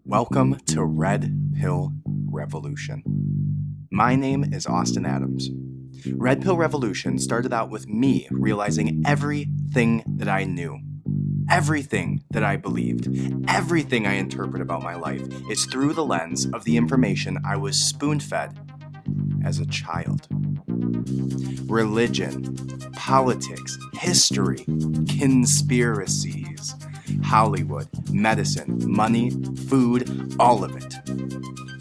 Welcome to Red Pill Revolution. My name is Austin Adams. Red Pill Revolution started out with me realizing everything that I knew, everything that I believed, everything I interpret about my life is through the lens of the information I was spoon-fed as a child. Religion, politics, history, conspiracies, Hollywood, medicine, money, food, all of it.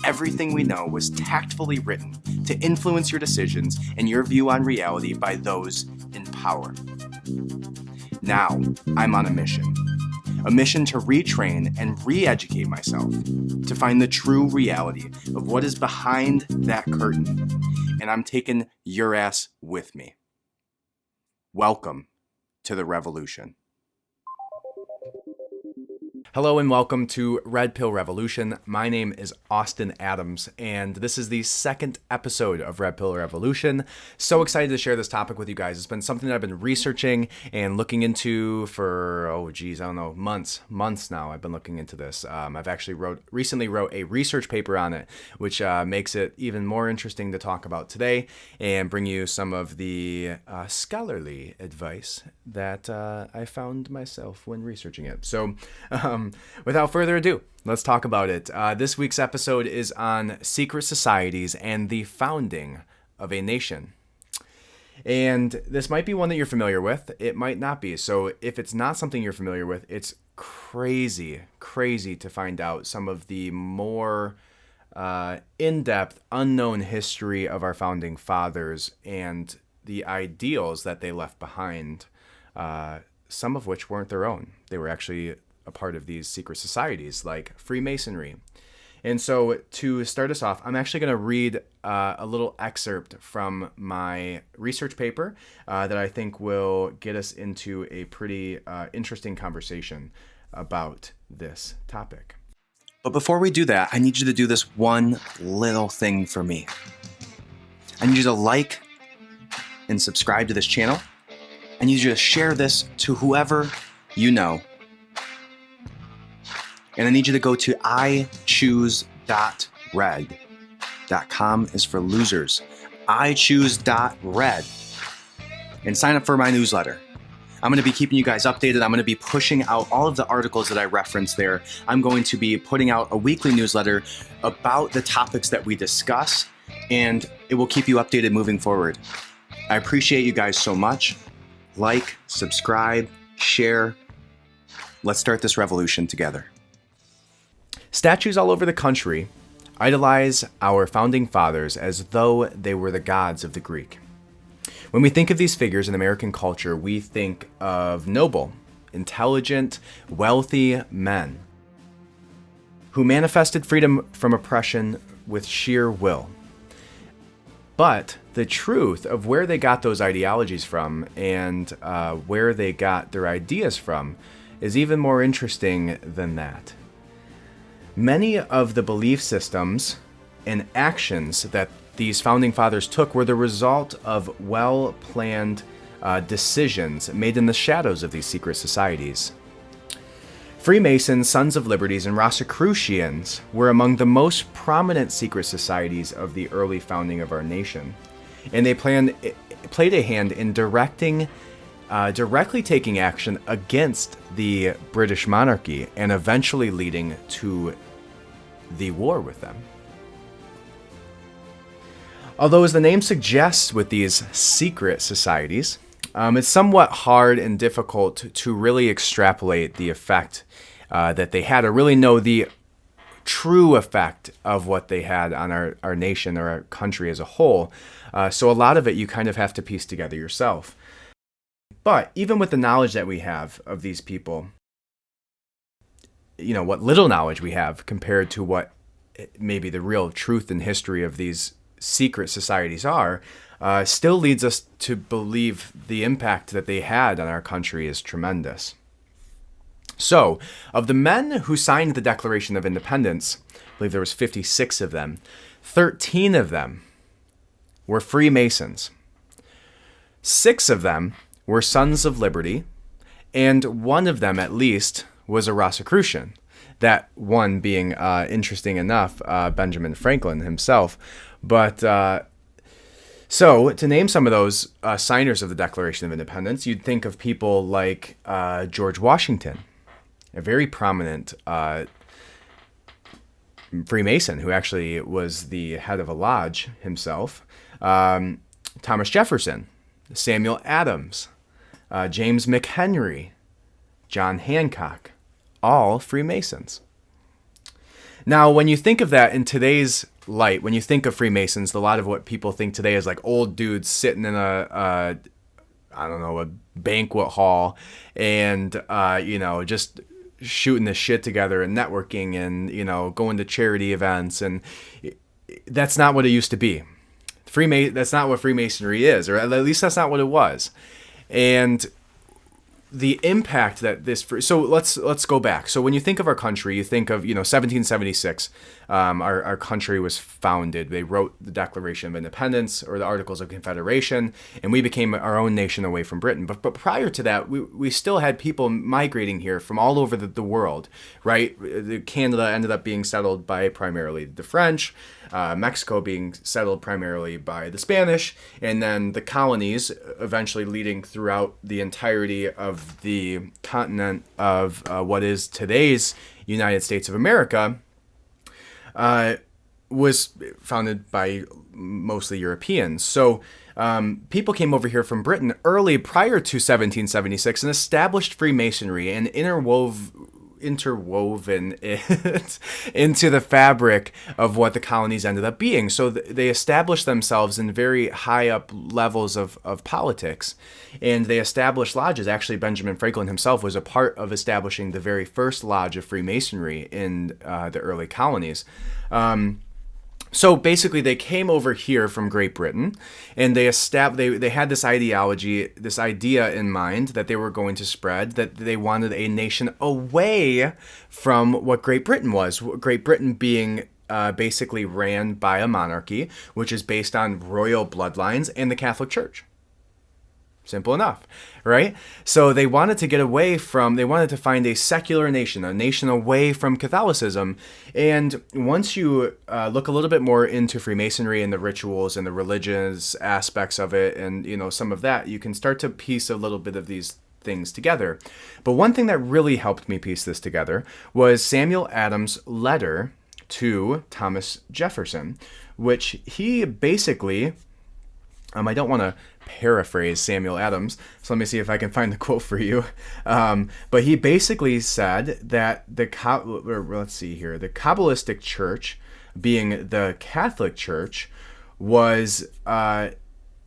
Everything we know was tactfully written to influence your decisions and your view on reality by those in power. Now, I'm on a mission to retrain and re-educate myself, to find the true reality of what is behind that curtain, and I'm taking your ass with me. Welcome to the revolution. Hello and welcome to Red Pill Revolution. My name is Austin Adams, and this is the second episode of Red Pill Revolution. So excited to share this topic with you guys. It's been something that I've been researching and looking into for, months now. I've been looking into this. I've actually recently wrote a research paper on it, which makes it even more interesting to talk about today and bring you some of the scholarly advice that I found myself when researching it. So, without further ado, let's talk about it. This week's episode is on secret societies and the founding of a nation. And this might be one that you're familiar with. It might not be. So if it's not something you're familiar with, it's crazy to find out some of the more in-depth, unknown history of our founding fathers and the ideals that they left behind, some of which weren't their own. They were actually a part of these secret societies like Freemasonry. And so to start us off, I'm actually going to read a little excerpt from my research paper that I think will get us into a pretty interesting conversation about this topic. But before we do that, I need you to do this one little thing for me. I need you to like and subscribe to this channel. I need you to share this to whoever you know. And I need you to go to ichoose.red.com is for losers. ichoose.red and sign up for my newsletter. I'm going to be keeping you guys updated. I'm going to be pushing out all of the articles that I referenced there. I'm going to be putting out a weekly newsletter about the topics that we discuss, and it will keep you updated moving forward. I appreciate you guys so much. Like, subscribe, share. Let's start this revolution together. Statues all over the country idolize our founding fathers as though they were the gods of the Greek. When we think of these figures in American culture, we think of noble, intelligent, wealthy men who manifested freedom from oppression with sheer will. But the truth of where they got those ideologies from and where they got their ideas from is even more interesting than that. Many of the belief systems and actions that these founding fathers took were the result of well-planned decisions made in the shadows of these secret societies. Freemasons, Sons of Liberties, and Rosicrucians were among the most prominent secret societies of the early founding of our nation, and they played a hand in directly taking action against the British monarchy and eventually leading to the war with them. Although, as the name suggests with these secret societies, it's somewhat hard and difficult to really extrapolate the effect that they had, or really know the true effect of what they had on our nation or our country as a whole. So a lot of it you kind of have to piece together yourself. But even with the knowledge that we have of these people, what little knowledge we have compared to what maybe the real truth and history of these secret societies are, still leads us to believe the impact that they had on our country is tremendous. So, of the men who signed the Declaration of Independence, I believe there was 56 of them, 13 of them were Freemasons. 6 of them were Sons of Liberty, and one of them at least was a Rosicrucian. That one being, interesting enough, Benjamin Franklin himself. But so, to name some of those signers of the Declaration of Independence, you'd think of people like George Washington, a very prominent Freemason who actually was the head of a lodge himself. Thomas Jefferson, Samuel Adams, James McHenry, John Hancock, all Freemasons. Now, when you think of that in today's light, when you think of Freemasons, a lot of what people think today is like old dudes sitting in a banquet hall and, just shooting the shit together and networking and, going to charity events. And that's not what it used to be. That's not what Freemasonry is, or at least that's not what it was. And the impact that so let's go back. So when you think of our country, you think of 1776. Our country was founded. They wrote the Declaration of Independence or the Articles of Confederation, and we became our own nation away from Britain. But prior to that, we still had people migrating here from all over the world, right? Canada ended up being settled by primarily the French. Mexico being settled primarily by the Spanish, and then the colonies eventually leading throughout the entirety of the continent of what is today's United States of America, was founded by mostly Europeans. So people came over here from Britain early prior to 1776 and established Freemasonry and interwoven it into the fabric of what the colonies ended up being. So they established themselves in very high up levels of politics, and they established lodges. Actually, Benjamin Franklin himself was a part of establishing the very first lodge of Freemasonry in the early colonies. So basically, they came over here from Great Britain, and they had this ideology, this idea in mind that they were going to spread, that they wanted a nation away from what Great Britain was. Great Britain being basically ran by a monarchy, which is based on royal bloodlines and the Catholic Church. Simple enough, right? So they wanted to find a secular nation, a nation away from Catholicism. And once you look a little bit more into Freemasonry and the rituals and the religious aspects of it and, some of that, you can start to piece a little bit of these things together. But one thing that really helped me piece this together was Samuel Adams' letter to Thomas Jefferson, which he basically... I don't want to paraphrase Samuel Adams, so let me see if I can find the quote for you. But he basically said that the Kabbalistic Church, being the Catholic Church, was a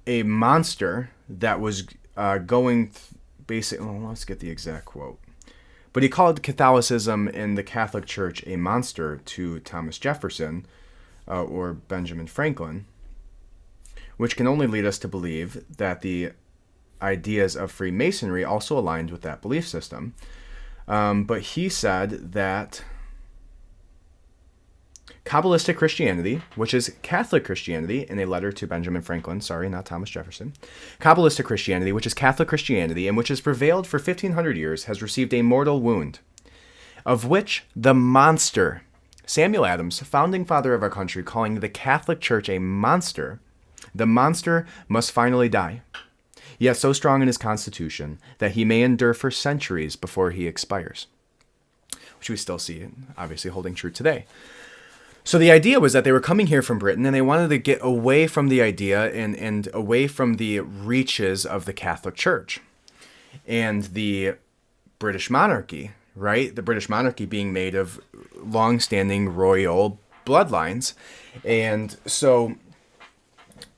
monster that was let's get the exact quote. But he called Catholicism and the Catholic Church a monster to Thomas Jefferson, or Benjamin Franklin, which can only lead us to believe that the ideas of Freemasonry also aligned with that belief system. But he said that Kabbalistic Christianity, which is Catholic Christianity, in a letter to Benjamin Franklin, sorry, not Thomas Jefferson, Kabbalistic Christianity, which is Catholic Christianity, and which has prevailed for 1,500 years, has received a mortal wound, of which the monster, Samuel Adams, founding father of our country, calling the Catholic Church a monster, the monster must finally die, yet so strong in his constitution that he may endure for centuries before he expires, which we still see, obviously, holding true today. So the idea was that they were coming here from Britain, and they wanted to get away from the idea and away from the reaches of the Catholic Church and the British monarchy, right? The British monarchy being made of long-standing royal bloodlines. And so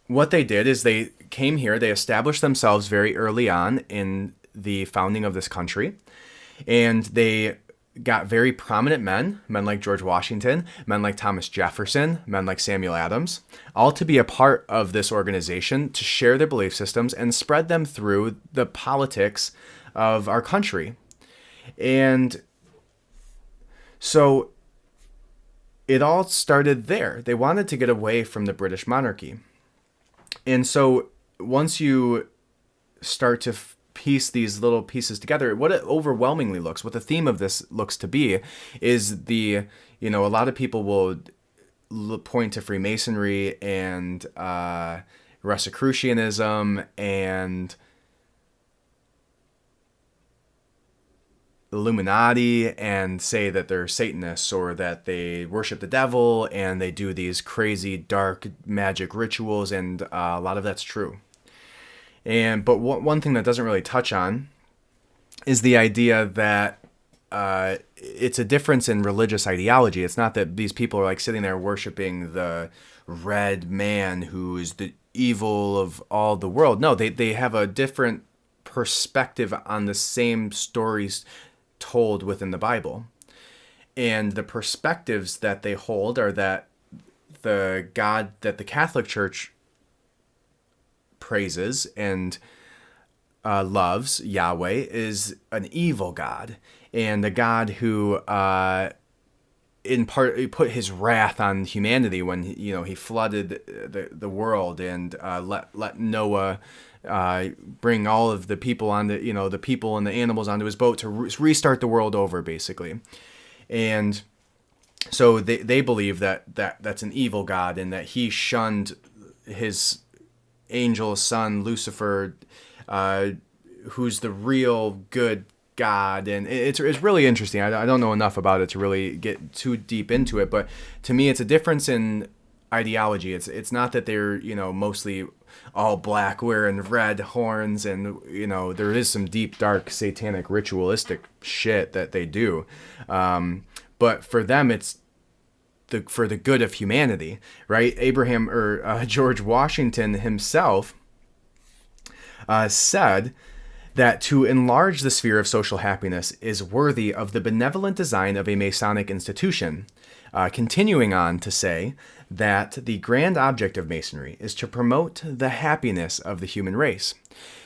what they did is they came here, they established themselves very early on in the founding of this country, and they got very prominent men like George Washington, men like Thomas Jefferson, men like Samuel Adams, all to be a part of this organization to share their belief systems and spread them through the politics of our country. And so it all started there. They wanted to get away from the British monarchy. And so once you start to piece these little pieces together, what it overwhelmingly what the theme of this looks to be is a lot of people will point to Freemasonry and Rosicrucianism and Illuminati and say that they're Satanists or that they worship the devil and they do these crazy dark magic rituals, and a lot of that's true. But one thing that doesn't really touch on is the idea that it's a difference in religious ideology. It's not that these people are like sitting there worshiping the red man who is the evil of all the world. No, they have a different perspective on the same stories told within the Bible. And the perspectives that they hold are that the God that the Catholic Church praises and loves, Yahweh, is an evil God, and a God who in part he put his wrath on humanity when he flooded the world and let Noah bring all of the people on the people and the animals onto his boat to restart the world over, basically. And so they believe that's an evil God, and that he shunned his angel son Lucifer, who's the real good God. And it's really interesting. I don't know enough about it to really get too deep into it, but to me it's a difference in ideology. It's not that they're mostly all black wearing red horns, and there is some deep dark satanic ritualistic shit that they do, but for them it's for the good of humanity, right? Abraham or George Washington himself said that to enlarge the sphere of social happiness is worthy of the benevolent design of a Masonic institution, continuing on to say that the grand object of Masonry is to promote the happiness of the human race.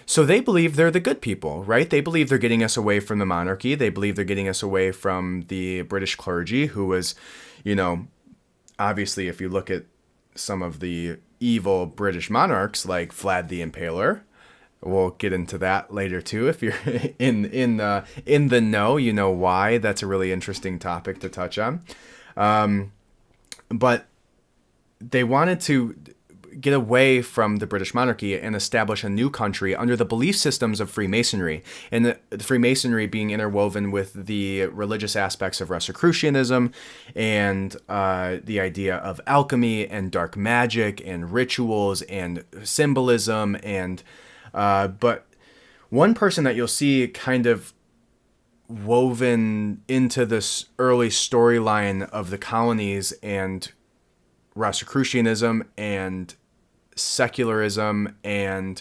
So they believe they're the good people, right? They believe they're getting us away from the monarchy. They believe they're getting us away from the British clergy, who was, obviously, if you look at some of the evil British monarchs like Vlad the Impaler, we'll get into that later too. If you're in the know, you know why. That's a really interesting topic to touch on. But they wanted to get away from the British monarchy and establish a new country under the belief systems of Freemasonry, and the Freemasonry being interwoven with the religious aspects of Rosicrucianism and the idea of alchemy and dark magic and rituals and symbolism. And but one person that you'll see kind of woven into this early storyline of the colonies and Rosicrucianism and secularism and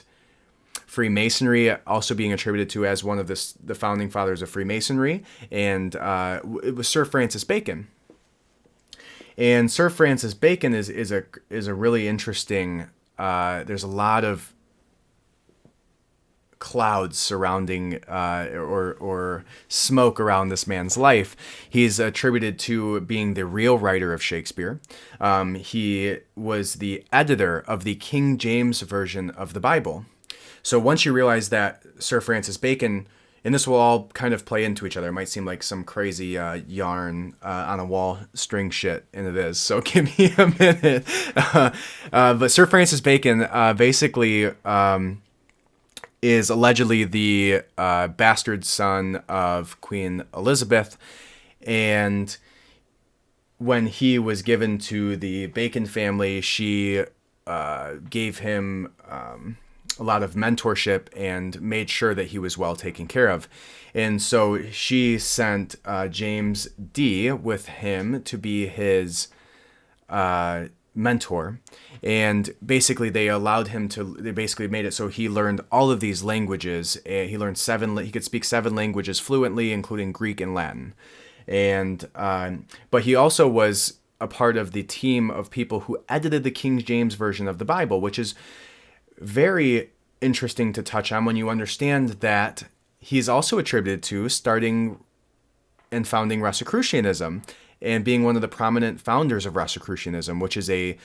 Freemasonry, also being attributed to as one of the founding fathers of Freemasonry, and it was Sir Francis Bacon. And Sir Francis Bacon is a really interesting. There's a lot of clouds surrounding or smoke around this man's life. He's attributed to being the real writer of Shakespeare. He was the editor of the King James Version of the Bible. So once you realize that Sir Francis Bacon, and this will all kind of play into each other. It might seem like some crazy yarn on a wall string shit, and it is. So give me a minute. But Sir Francis Bacon basically is allegedly the bastard son of Queen Elizabeth, and when he was given to the Bacon family, she gave him a lot of mentorship and made sure that he was well taken care of. And so she sent James D with him to be his mentor, and basically they basically made it so he learned all of these languages. He learned he could speak 7 languages fluently, including Greek and Latin. And but he also was a part of the team of people who edited the King James Version of the Bible, which is very interesting to touch on when you understand that he's also attributed to starting and founding Rosicrucianism and being one of the prominent founders of Rosicrucianism, which is a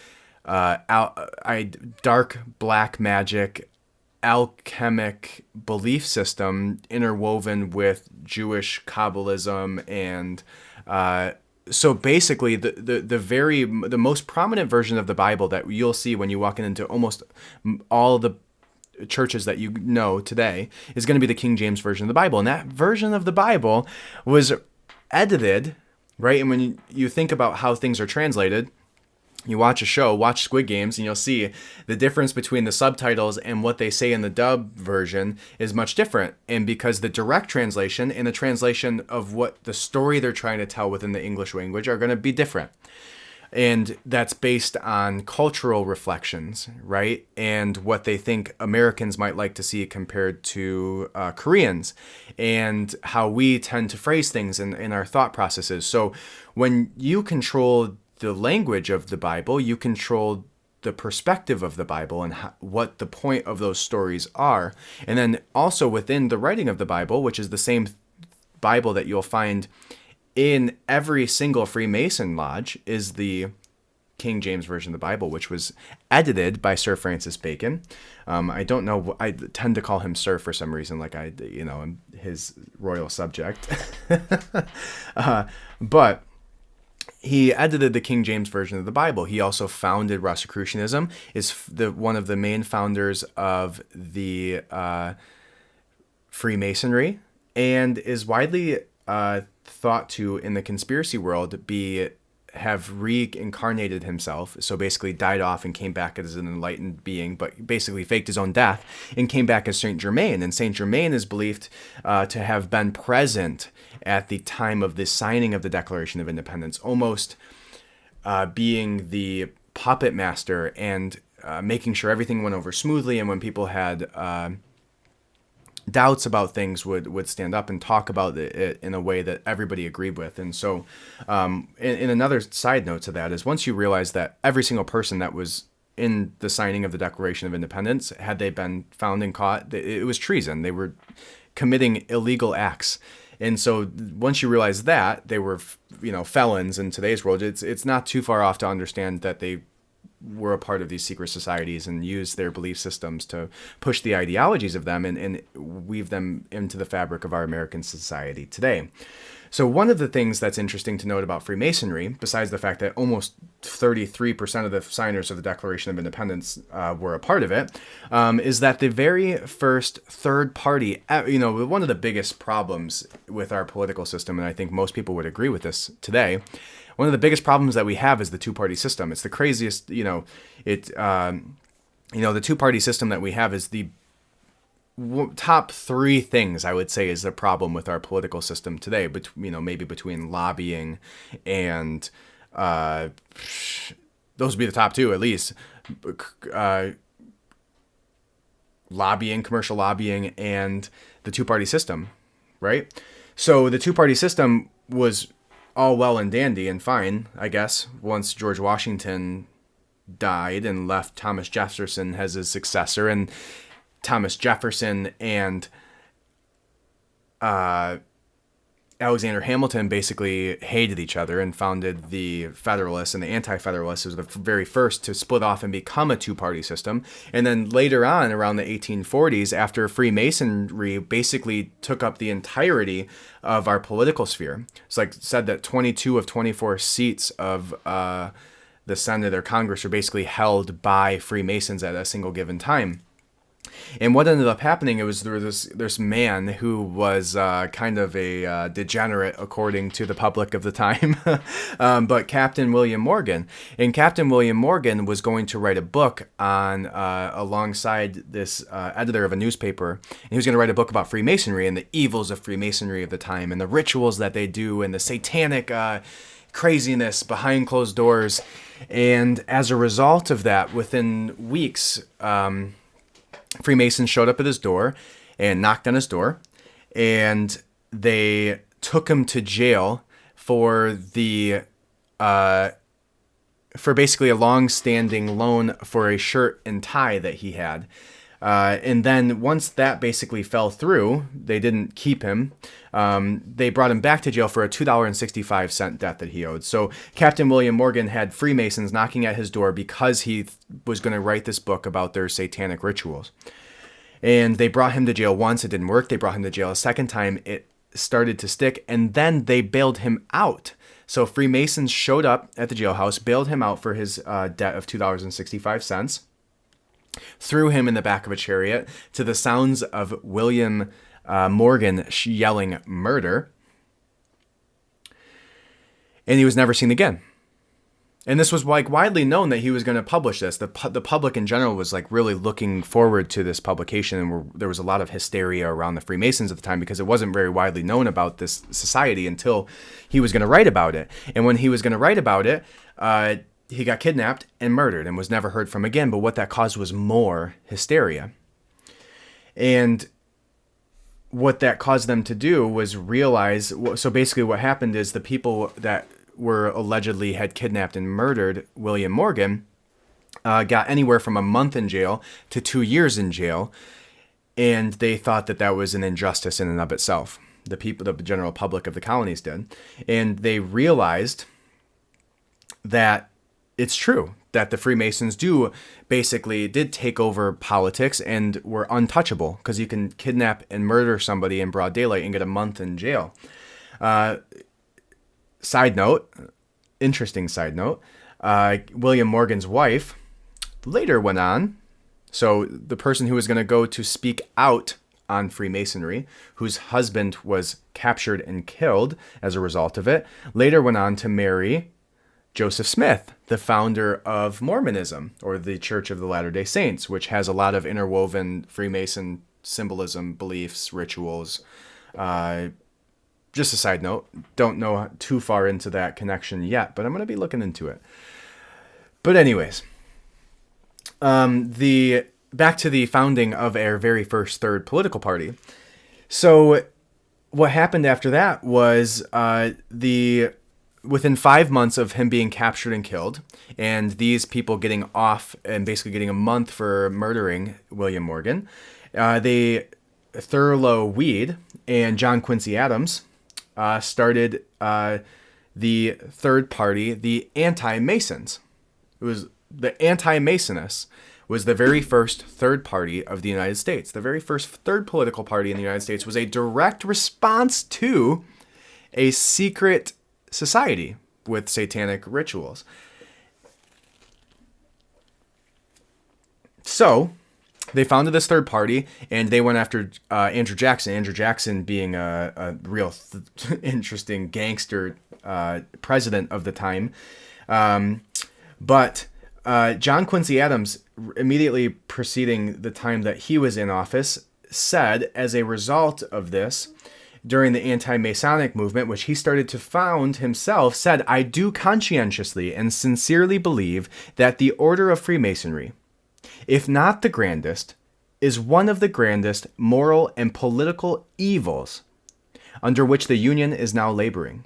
dark black magic alchemic belief system interwoven with Jewish Kabbalism, and so basically the most prominent version of the Bible that you'll see when you walk into almost all the churches that you know today is going to be the King James version of the Bible. And that version of the Bible was edited, right? And when you think about how things are translated, you watch a show, watch Squid Games, and you'll see the difference between the subtitles and what they say in the dub version is much different. And because the direct translation and the translation of what the story they're trying to tell within the English language are going to be different. And that's based on cultural reflections, right? And what they think Americans might like to see compared to Koreans, and how we tend to phrase things in our thought processes. So when you control the language of the Bible, you control the perspective of the Bible and what the point of those stories are. And then also within the writing of the Bible, which is the same Bible that you'll find in every single Freemason lodge, is the King James Version of the Bible, which was edited by Sir Francis Bacon. I don't know, I tend to call him Sir for some reason, like I'm his royal subject. But he edited the King James Version of the Bible. He also founded Rosicrucianism, is one of the main founders of the Freemasonry, and is widely thought to in the conspiracy world have reincarnated himself, so basically died off and came back as an enlightened being, but basically faked his own death and came back as Saint Germain. And Saint Germain is believed to have been present at the time of the signing of the Declaration of Independence, almost being the puppet master and making sure everything went over smoothly, and when people had doubts about things would stand up and talk about it in a way that everybody agreed with. And so in another side note to that is, once you realize that every single person that was in the signing of the Declaration of Independence, had they been found and caught, it was treason. They were committing illegal acts. And so once you realize that they were, felons in today's world, it's not too far off to understand that they were a part of these secret societies and used their belief systems to push the ideologies of them and weave them into the fabric of our American society today. So one of the things that's interesting to note about Freemasonry, besides the fact that almost 33% of the signers of the Declaration of Independence were a part of it, is that the very first third party, one of the biggest problems with our political system, and I think most people would agree with this today, one of the biggest problems that we have is the two-party system. It's the craziest, the two-party system that we have is the top three things I would say is the problem with our political system today. But maybe between lobbying and those would be the top two at least. Commercial lobbying, and the two-party system, right? So the two-party system was all well and dandy and fine, I guess, once George Washington died and left Thomas Jefferson as his successor, and Thomas Jefferson and Alexander Hamilton basically hated each other and founded the Federalists and the Anti-Federalists. It was the very first to split off and become a two-party system. And then later on, around the 1840s, after Freemasonry basically took up the entirety of our political sphere, it's said that 22 of 24 seats of the Senate or Congress are basically held by Freemasons at a single given time. And what ended up happening, there was this man who was kind of a degenerate, according to the public of the time, but Captain William Morgan. And Captain William Morgan was going to write a book on alongside this editor of a newspaper. And he was going to write a book about Freemasonry and the evils of Freemasonry of the time and the rituals that they do and the satanic craziness behind closed doors. And as a result of that, within weeks, Freemasons showed up at his door and knocked on his door, and they took him to jail for basically a long-standing loan for a shirt and tie that he had. And then once that basically fell through, they didn't keep him. They brought him back to jail for a $2.65 debt that he owed. So Captain William Morgan had Freemasons knocking at his door because he was going to write this book about their satanic rituals. And they brought him to jail once. It didn't work. They brought him to jail a second time. It started to stick. And then they bailed him out. So Freemasons showed up at the jailhouse, bailed him out for his debt of $2.65, threw him in the back of a chariot to the sounds of William Morgan yelling murder. And he was never seen again. And this was like widely known that he was going to publish this. The public in general was like really looking forward to this publication, and there was a lot of hysteria around the Freemasons at the time because it wasn't very widely known about this society until he was going to write about it. And when he was going to write about it, he got kidnapped and murdered and was never heard from again. But what that caused was more hysteria. And what that caused them to do was realize, so basically what happened is the people that were allegedly had kidnapped and murdered William Morgan got anywhere from a month in jail to 2 years in jail. And they thought that that was an injustice in and of itself. The people, the general public of the colonies did. And they realized that it's true that the Freemasons did take over politics and were untouchable because you can kidnap and murder somebody in broad daylight and get a month in jail. Interesting side note, William Morgan's wife later went on, so the person who was going to go to speak out on Freemasonry, whose husband was captured and killed as a result of it, later went on to marry Joseph Smith, the founder of Mormonism, or the Church of the Latter-day Saints, which has a lot of interwoven Freemason symbolism, beliefs, rituals. Just a side note, don't know too far into that connection yet, but I'm going to be looking into it. But anyways, back to the founding of our very first third political party. So what happened after that was within 5 months of him being captured and killed, and these people getting off and basically getting a month for murdering William Morgan, Thurlow Weed and John Quincy Adams started the third party, the Anti-Masons. It was the Anti-Masonists was the very first third party of the United States. The very first third political party in the United States was a direct response to a secret society with satanic rituals. So they founded this third party, and they went after Andrew Jackson. Andrew Jackson being a real interesting gangster president of the time. But John Quincy Adams, immediately preceding the time that he was in office, said as a result of this, during the anti-Masonic movement, which he started to found himself, said, "I do conscientiously and sincerely believe that the order of Freemasonry, if not the grandest, is one of the grandest moral and political evils under which the Union is now laboring,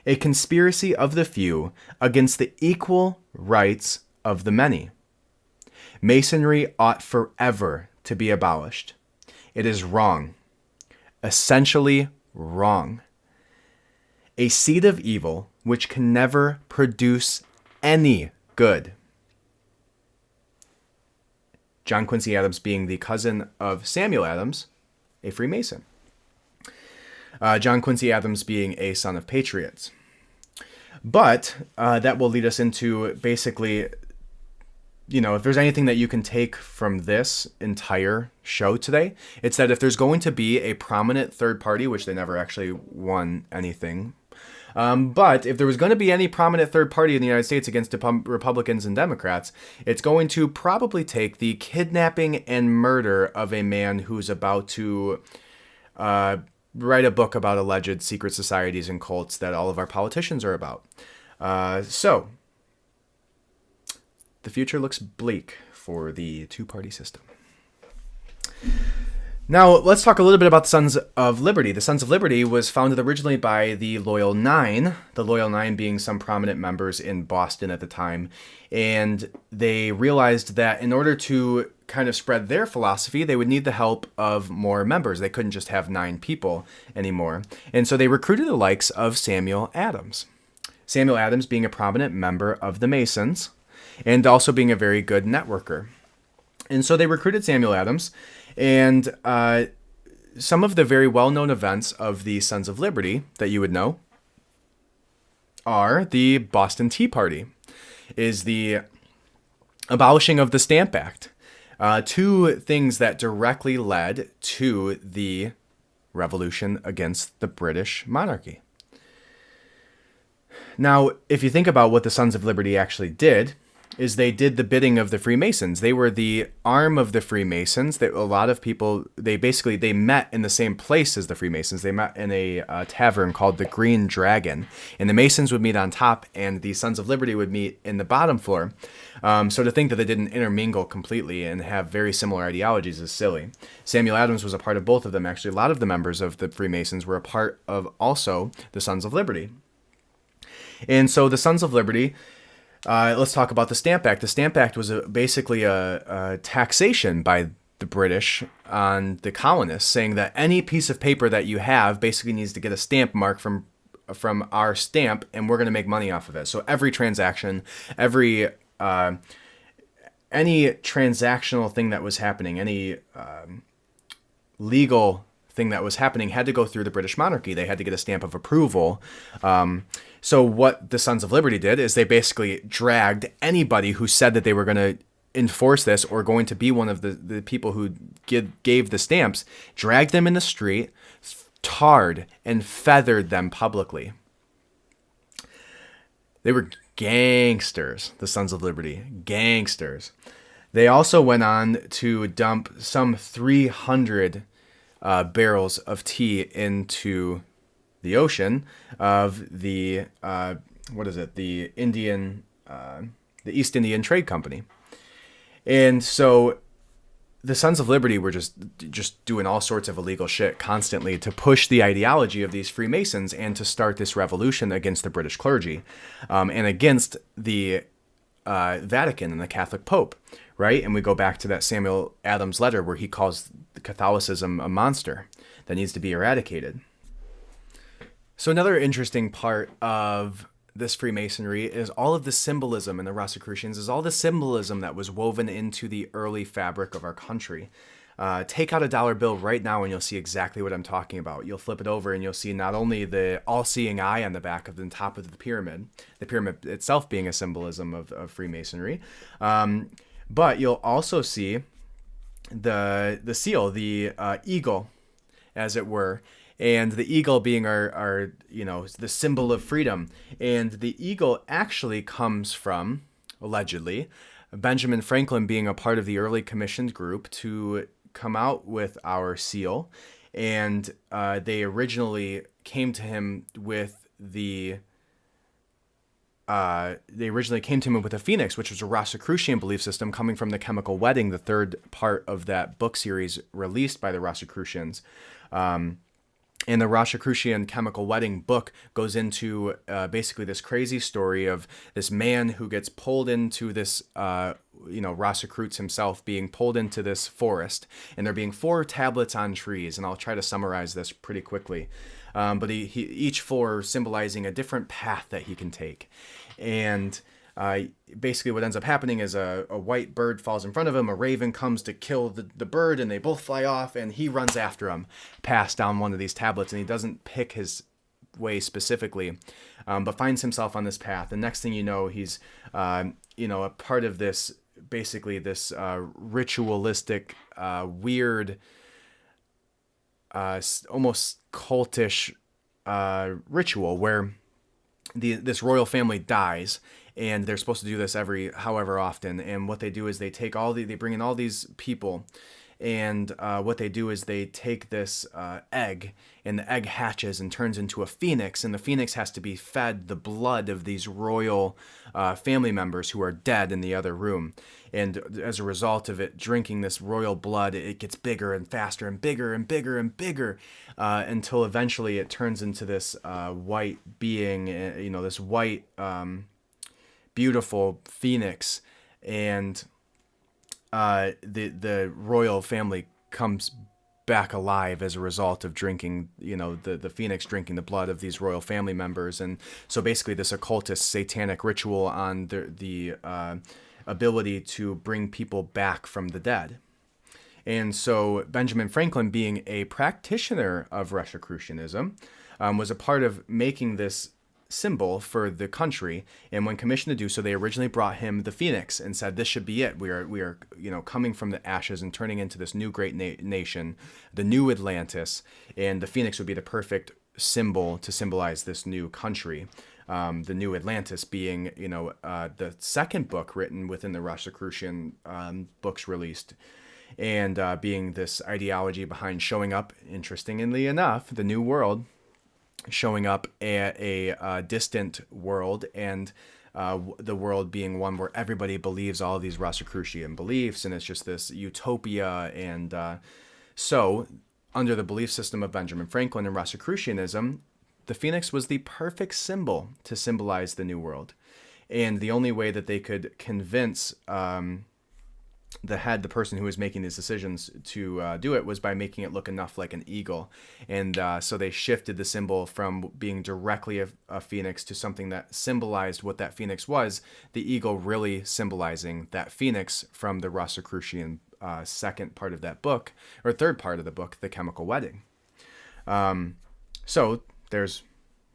a conspiracy of the few against the equal rights of the many. Masonry ought forever to be abolished. It is wrong, essentially wrong, a seed of evil which can never produce any good." John Quincy Adams being the cousin of Samuel Adams, a Freemason. John Quincy Adams being a son of patriots. But that will lead us into basically, if there's anything that you can take from this entire show today, it's that if there's going to be a prominent third party, which they never actually won anything, but if there was going to be any prominent third party in the United States against Republicans and Democrats, it's going to probably take the kidnapping and murder of a man who's about to write a book about alleged secret societies and cults that all of our politicians are about. So the future looks bleak for the two-party system. Now, let's talk a little bit about the Sons of Liberty. The Sons of Liberty was founded originally by the Loyal Nine, the Loyal Nine being some prominent members in Boston at the time. And they realized that in order to kind of spread their philosophy, they would need the help of more members. They couldn't just have 9 people anymore. And so they recruited the likes of Samuel Adams. Samuel Adams being a prominent member of the Masons and also being a very good networker. And so they recruited Samuel Adams, and some of the very well-known events of the Sons of Liberty that you would know are the Boston Tea Party, is the abolishing of the Stamp Act. Two things that directly led to the revolution against the British monarchy. Now, if you think about what the Sons of Liberty actually did, is they did the bidding of the Freemasons. They were the arm of the Freemasons. That a lot of people, they met in the same place as the Freemasons. They met in a tavern called the Green Dragon, and the Masons would meet on top, and the Sons of Liberty would meet in the bottom floor. So to think that they didn't intermingle completely and have very similar ideologies is silly. Samuel Adams was a part of both of them. Actually, a lot of the members of the Freemasons were a part of also the Sons of Liberty. And so the Sons of Liberty, let's talk about the Stamp Act. The Stamp Act was basically a taxation by the British on the colonists, saying that any piece of paper that you have basically needs to get a stamp mark from our stamp, and we're going to make money off of it. So every transaction, any transactional thing that was happening, any legal thing that was happening had to go through the British monarchy. They had to get a stamp of approval. So what the Sons of Liberty did is they basically dragged anybody who said that they were going to enforce this or going to be one of the people who gave the stamps, dragged them in the street, tarred and feathered them publicly. They were gangsters, the Sons of Liberty, gangsters. They also went on to dump some 300 barrels of tea into the ocean of the the East Indian Trade Company. And so the Sons of Liberty were just doing all sorts of illegal shit constantly to push the ideology of these Freemasons and to start this revolution against the British clergy, and against the Vatican and the Catholic Pope, right? And we go back to that Samuel Adams letter where he calls Catholicism a monster that needs to be eradicated. So another interesting part of this Freemasonry is all of the symbolism in the Rosicrucians, is all the symbolism that was woven into the early fabric of our country. Take out a dollar bill right now and you'll see exactly what I'm talking about. You'll flip it over and you'll see not only the all-seeing eye on the back of the top of the pyramid itself being a symbolism of Freemasonry, but you'll also see the seal, the eagle, as it were, and the eagle being our the symbol of freedom. And the eagle actually comes from, allegedly, Benjamin Franklin being a part of the early commissioned group to come out with our seal. And they originally came to him with a phoenix, which was a Rosicrucian belief system coming from the Chemical Wedding, the third part of that book series released by the Rosicrucians. And the Rosicrucian Chemical Wedding book goes into basically this crazy story of this man who gets pulled into this, Rosicrucians himself being pulled into this forest, and there being 4 tablets on trees, and I'll try to summarize this pretty quickly. But he each 4 symbolizing a different path that he can take. And basically what ends up happening is a white bird falls in front of him, a raven comes to kill the bird, and they both fly off, and he runs after him, passed down one of these tablets, and he doesn't pick his way specifically, but finds himself on this path. The next thing you know, he's a part of this, basically this ritualistic, weird, almost cultish ritual where this royal family dies, and they're supposed to do this every however often. And what they do is they bring in all these people, and what they do is they take this egg, and the egg hatches and turns into a phoenix, and the phoenix has to be fed the blood of these royal family members who are dead in the other room. And as a result of it drinking this royal blood, it gets bigger and faster and bigger and bigger and bigger, until eventually it turns into this white being, this white, beautiful phoenix. And the royal family comes back alive as a result of drinking, the phoenix drinking the blood of these royal family members. And so basically this occultist satanic ritual on the ability to bring people back from the dead. And so Benjamin Franklin, being a practitioner of Rosicrucianism, was a part of making this symbol for the country. And when commissioned to do so, they originally brought him the phoenix and said, "This should be it. We are, coming from the ashes and turning into this new great nation, the new Atlantis, and the phoenix would be the perfect symbol to symbolize this new country." The new Atlantis being, the second book written within the Rosicrucian books released. And being this ideology behind showing up, interestingly enough, the new world showing up a distant world, and the world being one where everybody believes all of these Rosicrucian beliefs, and it's just this utopia. And so under the belief system of Benjamin Franklin and Rosicrucianism, the phoenix was the perfect symbol to symbolize the new world. And the only way that they could convince the person who was making these decisions to do it was by making it look enough like an eagle. And so they shifted the symbol from being directly a phoenix to something that symbolized what that phoenix was, the eagle really symbolizing that phoenix from the Rosicrucian second part of that book, or third part of the book, The Chemical Wedding. So there's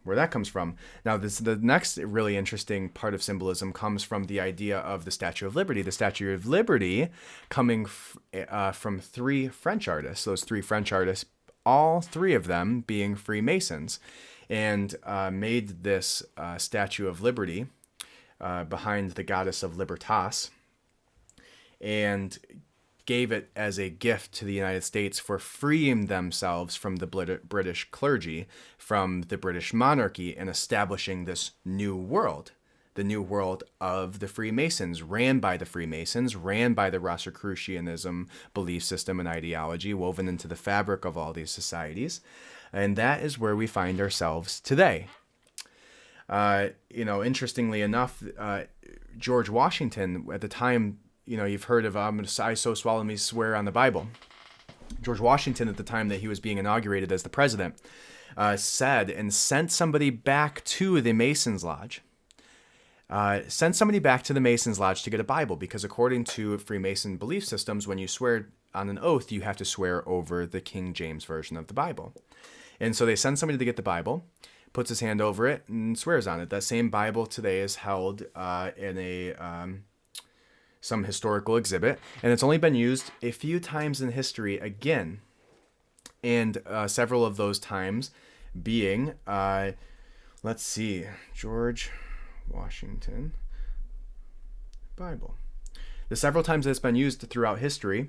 where that comes from. Now, the next really interesting part of symbolism comes from the idea of the Statue of Liberty. The Statue of Liberty coming from three French artists. Those three French artists, all three of them being Freemasons, and made this Statue of Liberty behind the goddess of Libertas, and gave it as a gift to the United States for freeing themselves from the British clergy, from the British monarchy, and establishing this new world. The new world of the Freemasons, ran by the Freemasons, ran by the Rosicrucianism belief system and ideology, woven into the fabric of all these societies. And that is where we find ourselves today. Interestingly enough, George Washington, at the time, you've heard of, I so solemnly swear on the Bible. George Washington, at the time that he was being inaugurated as the president, said and sent somebody back to the Masons Lodge. Sent somebody back to the Masons Lodge to get a Bible, because according to Freemason belief systems, when you swear on an oath, you have to swear over the King James Version of the Bible. And so they send somebody to get the Bible, puts his hand over it, and swears on it. That same Bible today is held in some historical exhibit, and it's only been used a few times in history again, and several of those times being, George Washington Bible. The several times that it's been used throughout history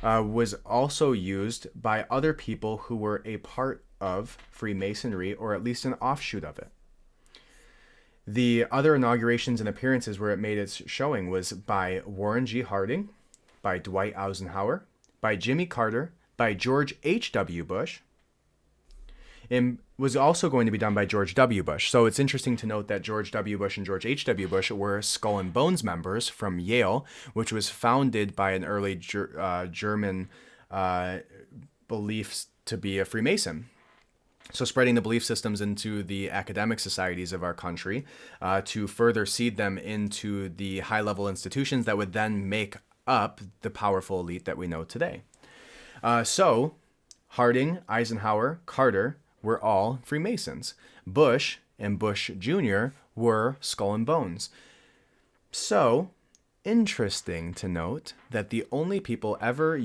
was also used by other people who were a part of Freemasonry, or at least an offshoot of it. The other inaugurations and appearances where it made its showing was by Warren G. Harding, by Dwight Eisenhower, by Jimmy Carter, by George H.W. Bush, and was also going to be done by George W. Bush. So it's interesting to note that George W. Bush and George H.W. Bush were Skull and Bones members from Yale, which was founded by an early German beliefs to be a Freemason. So spreading the belief systems into the academic societies of our country to further seed them into the high-level institutions that would then make up the powerful elite that we know today. So Harding, Eisenhower, Carter were all Freemasons. Bush and Bush Jr. were Skull and Bones. So interesting to note that the only people whoever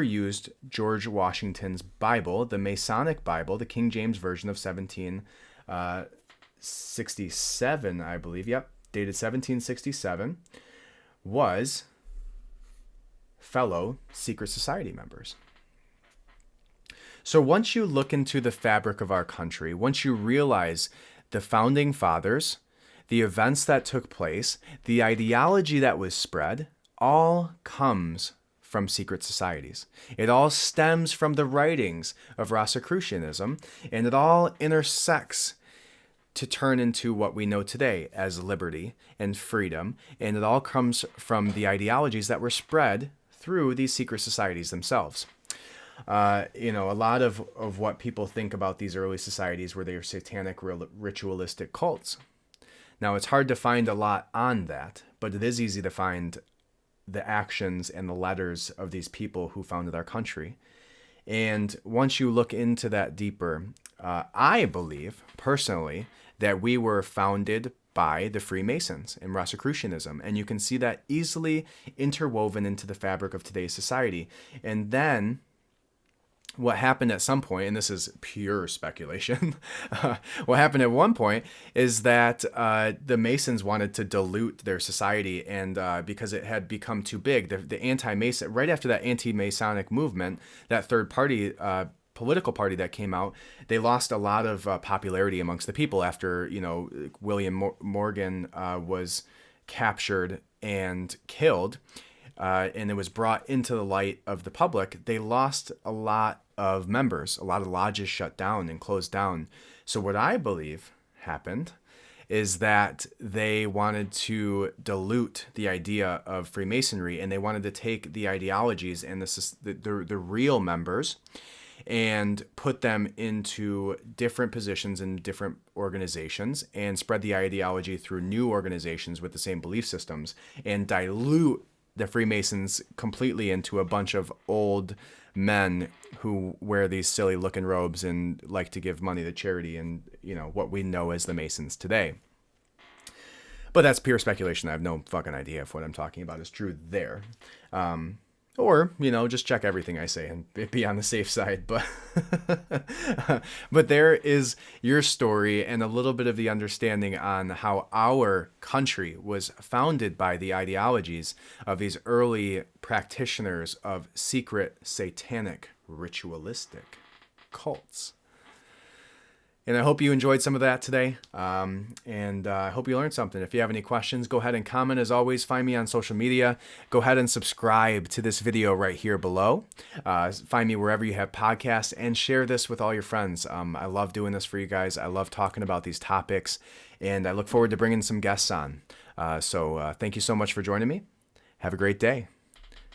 used George Washington's Bible, the Masonic Bible, the King James Version of 1767, I believe, dated 1767, was fellow secret society members. So once you look into the fabric of our country, once you realize the founding fathers, the events that took place, the ideology that was spread, all comes from secret societies. It all stems from the writings of Rosicrucianism, and it all intersects to turn into what we know today as liberty and freedom, and it all comes from the ideologies that were spread through these secret societies themselves. A lot of what people think about these early societies were they were satanic, ritualistic cults. Now, it's hard to find a lot on that, but it is easy to find the actions and the letters of these people who founded our country. And once you look into that deeper, I believe personally that we were founded by the Freemasons and Rosicrucianism. And you can see that easily interwoven into the fabric of today's society. And then what happened at some point, and this is pure speculation, what happened at one point is that the Masons wanted to dilute their society, and because it had become too big, the anti-Mason, right after that anti-Masonic movement, that third party, political party that came out, they lost a lot of popularity amongst the people after, William Morgan was captured and killed. And it was brought into the light of the public. They lost a lot of members. A lot of lodges shut down and closed down. So what I believe happened is that they wanted to dilute the idea of Freemasonry, and they wanted to take the ideologies and the real members and put them into different positions in different organizations and spread the ideology through new organizations with the same belief systems and dilute the Freemasons completely into a bunch of old men who wear these silly looking robes and like to give money to charity and, what we know as the Masons today. But that's pure speculation. I have no fucking idea if what I'm talking about is true there. Or, just check everything I say and be on the safe side. But but there is your story and a little bit of the understanding on how our country was founded by the ideologies of these early practitioners of secret, satanic, ritualistic cults. And I hope you enjoyed some of that today. And I hope you learned something. If you have any questions, go ahead and comment. As always, find me on social media. Go ahead and subscribe to this video right here below. Find me wherever you have podcasts and share this with all your friends. I love doing this for you guys. I love talking about these topics. And I look forward to bringing some guests on. So thank you so much for joining me. Have a great day.